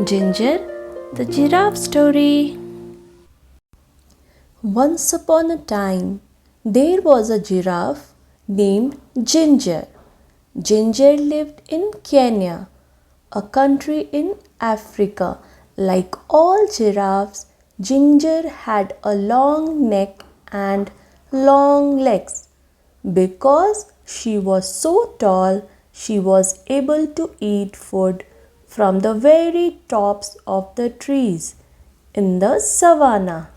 Ginger, the Giraffe Story. Once upon a time, there was a giraffe named Ginger. Ginger lived in Kenya, a country in Africa. Like all giraffes, Ginger had a long neck and long legs. Because she was so tall, she was able to eat food from the very tops of the trees in the savannah.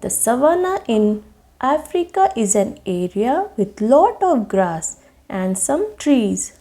The savannah in Africa is an area with lot of grass and some trees.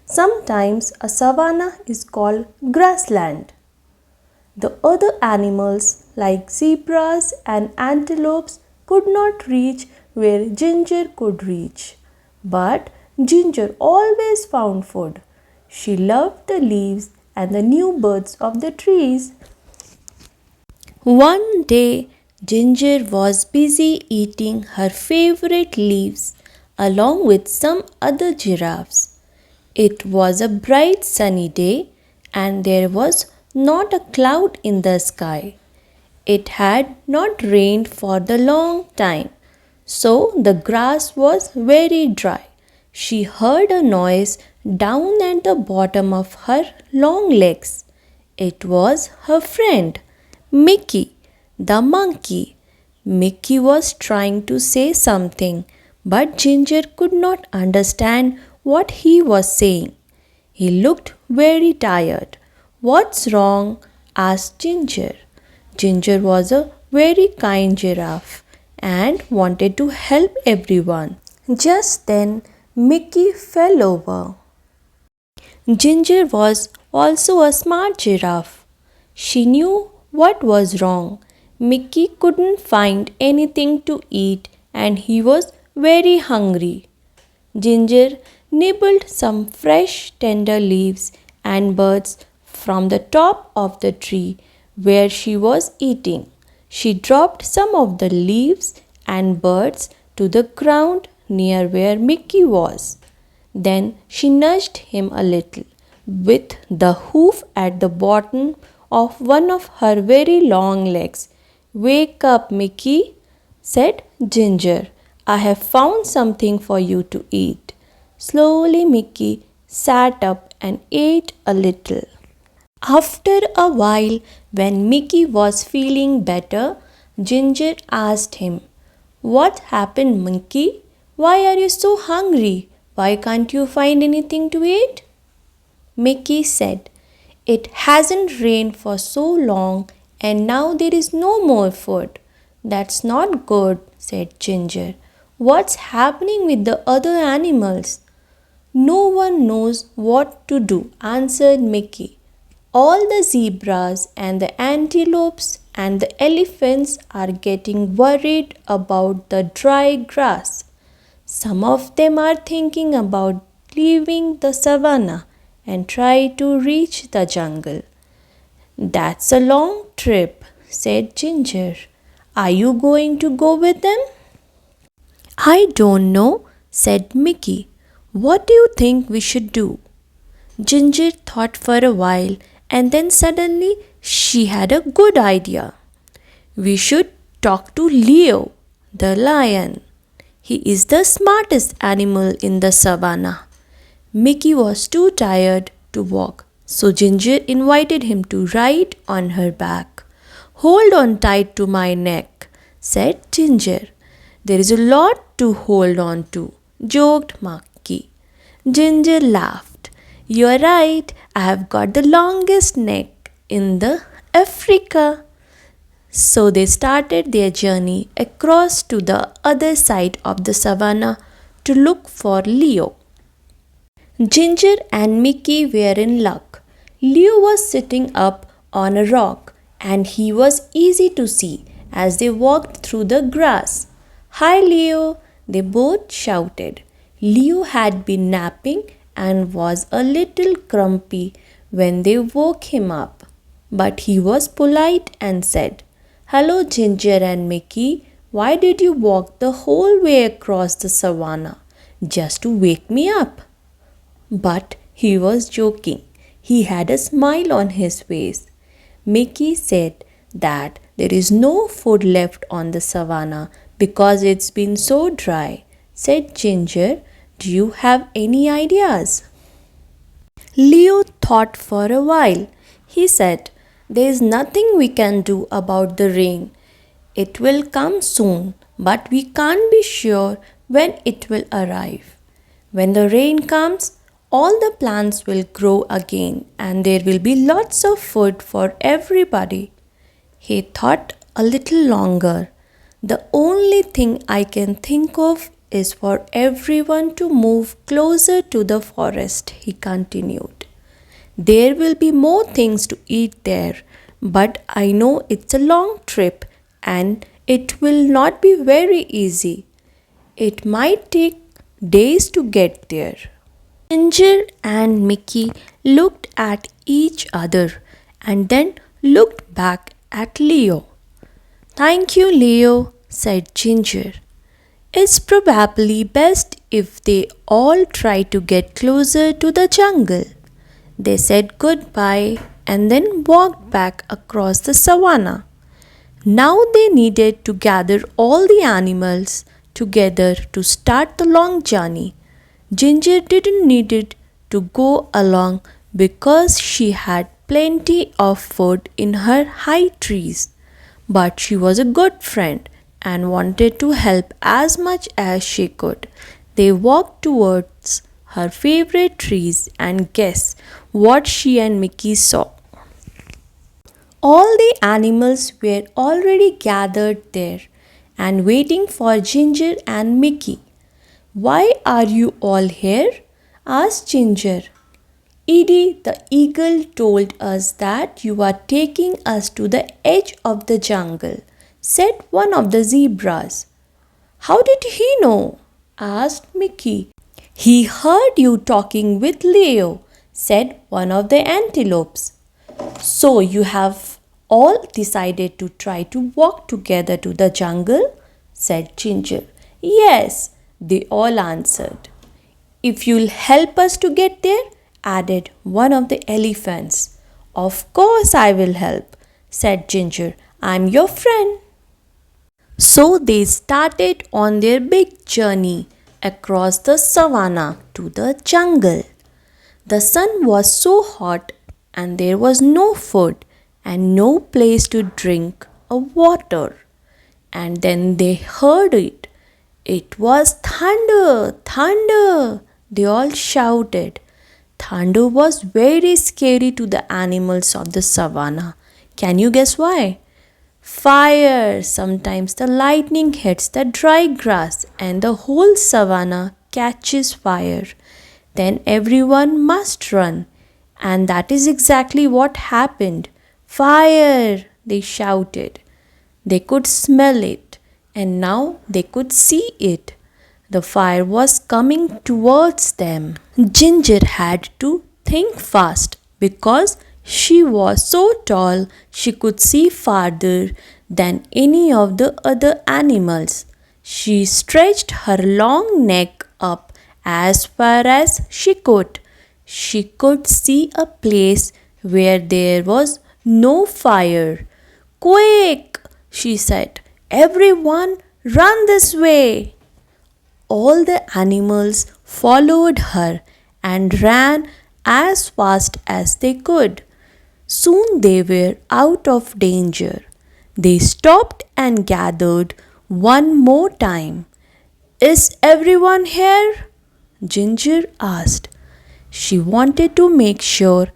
Sometimes a savannah is called grassland. The other animals like zebras and antelopes could not reach where Ginger could reach. But Ginger always found food. She loved the leaves and the new buds of the trees. One day, Ginger was busy eating her favorite leaves along with some other giraffes. It was a bright sunny day and there was not a cloud in the sky. It had not rained for the long time, so the grass was very dry. She heard a noise down at the bottom of her long legs. It was her friend, Mickey, the monkey. Mickey was trying to say something, but Ginger could not understand what he was saying. He looked very tired. "What's wrong?" asked Ginger. Ginger was a very kind giraffe and wanted to help everyone. Just then, Mickey fell over. Ginger was also a smart giraffe. She knew what was wrong. Mickey couldn't find anything to eat and he was very hungry. Ginger nibbled some fresh tender leaves and buds from the top of the tree where she was eating. She dropped some of the leaves and buds to the ground near where Mickey was. Then she nudged him a little with the hoof at the bottom of one of her very long legs. "Wake up, Mickey," said Ginger. "I have found something for you to eat." Slowly Mickey sat up and ate a little. After a while, when Mickey was feeling better, Ginger asked him, "What happened, Mickey? Why are you so hungry? Why can't you find anything to eat?" Mickey said, "It hasn't rained for so long and now there is no more food." "That's not good," said Ginger. "What's happening with the other animals?" "No one knows what to do," answered Mickey. "All the zebras and the antelopes and the elephants are getting worried about the dry grass. Some of them are thinking about leaving the savannah and try to reach the jungle." "That's a long trip," said Ginger. "Are you going to go with them?" "I don't know," said Mickey. "What do you think we should do?" Ginger thought for a while and then suddenly she had a good idea. "We should talk to Leo, the lion. He is the smartest animal in the savannah." Mickey was too tired to walk, so Ginger invited him to ride on her back. "Hold on tight to my neck," said Ginger. "There is a lot to hold on to," joked Mickey. Ginger laughed. "You're right, I have got the longest neck in the Africa." So they started their journey across to the other side of the savannah to look for Leo. Ginger and Mickey were in luck. Leo was sitting up on a rock and he was easy to see as they walked through the grass. "Hi, Leo," they both shouted. Leo had been napping and was a little grumpy when they woke him up. But he was polite and said, "Hello, Ginger and Mickey. Why did you walk the whole way across the savannah? Just to wake me up?" But he was joking. He had a smile on his face. Mickey said that there is no food left on the savannah because it's been so dry. Said Ginger, do you have any ideas? Leo thought for a while. He said, there is nothing we can do about the rain. It will come soon, but we can't be sure when it will arrive. When the rain comes, all the plants will grow again and there will be lots of food for everybody. He thought a little longer. The only thing I can think of is for everyone to move closer to the forest, he continued. There will be more things to eat there, but I know it's a long trip and it will not be very easy. It might take days to get there. Ginger and Mickey looked at each other and then looked back at Leo. Thank you, Leo, said Ginger. It's probably best if they all try to get closer to the jungle. They said goodbye and then walked back across the savannah. Now they needed to gather all the animals together to start the long journey. Ginger didn't need it to go along because she had plenty of food in her high trees. But she was a good friend and wanted to help as much as she could. They walked towards her favorite trees and guess what she and Mickey saw. All the animals were already gathered there and waiting for Ginger and Mickey. Why are you all here? Asked Ginger. Edie the eagle told us that you are taking us to the edge of the jungle, said one of the zebras. How did he know? Asked Mickey. He heard you talking with Leo, said one of the antelopes. So you have all decided to try to walk together to the jungle? Said Ginger. Yes, they all answered. If you'll help us to get there, added one of the elephants. Of course I will help, said Ginger. I'm your friend. So they started on their big journey across the savannah to the jungle. The sun was so hot and there was no food and no place to drink water. And then they heard it. It was thunder, thunder, they all shouted. Thunder was very scary to the animals of the savannah. Can you guess why? Fire! Sometimes the lightning hits the dry grass and the whole savannah catches fire. Then everyone must run. And that is exactly what happened. Fire! They shouted. They could smell it and now they could see it. The fire was coming towards them. Ginger had to think fast because she was so tall she could see farther than any of the other animals. She stretched her long neck up as far as she could. She could see a place where there was no fire. Quick, she said, everyone run this way. All the animals followed her and ran as fast as they could. Soon they were out of danger. They stopped and gathered one more time. Is everyone here? Ginger asked. She wanted to make sure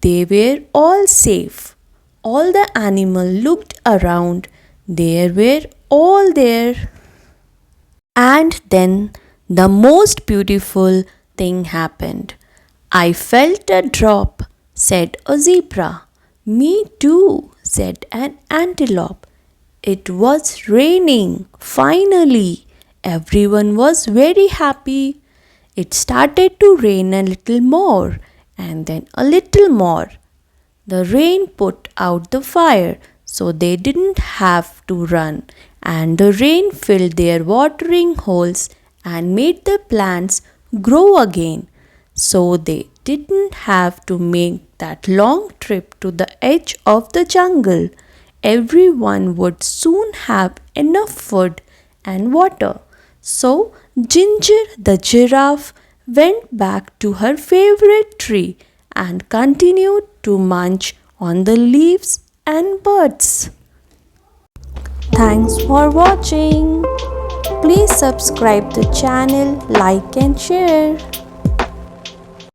they were all safe. All the animals looked around. They were all there. And then the most beautiful thing happened. I felt a drop, said a zebra. Me too, said an antelope. It was raining. Finally, everyone was very happy. It started to rain a little more and then a little more. The rain put out the fire, so they didn't have to run, and the rain filled their watering holes and made the plants grow again. So they didn't have to make that long trip to the edge of the jungle. Everyone would soon have enough food and water. So Ginger the giraffe went back to her favorite tree and continued to munch on the leaves and buds. Thanks for watching. Please subscribe the channel, like and share.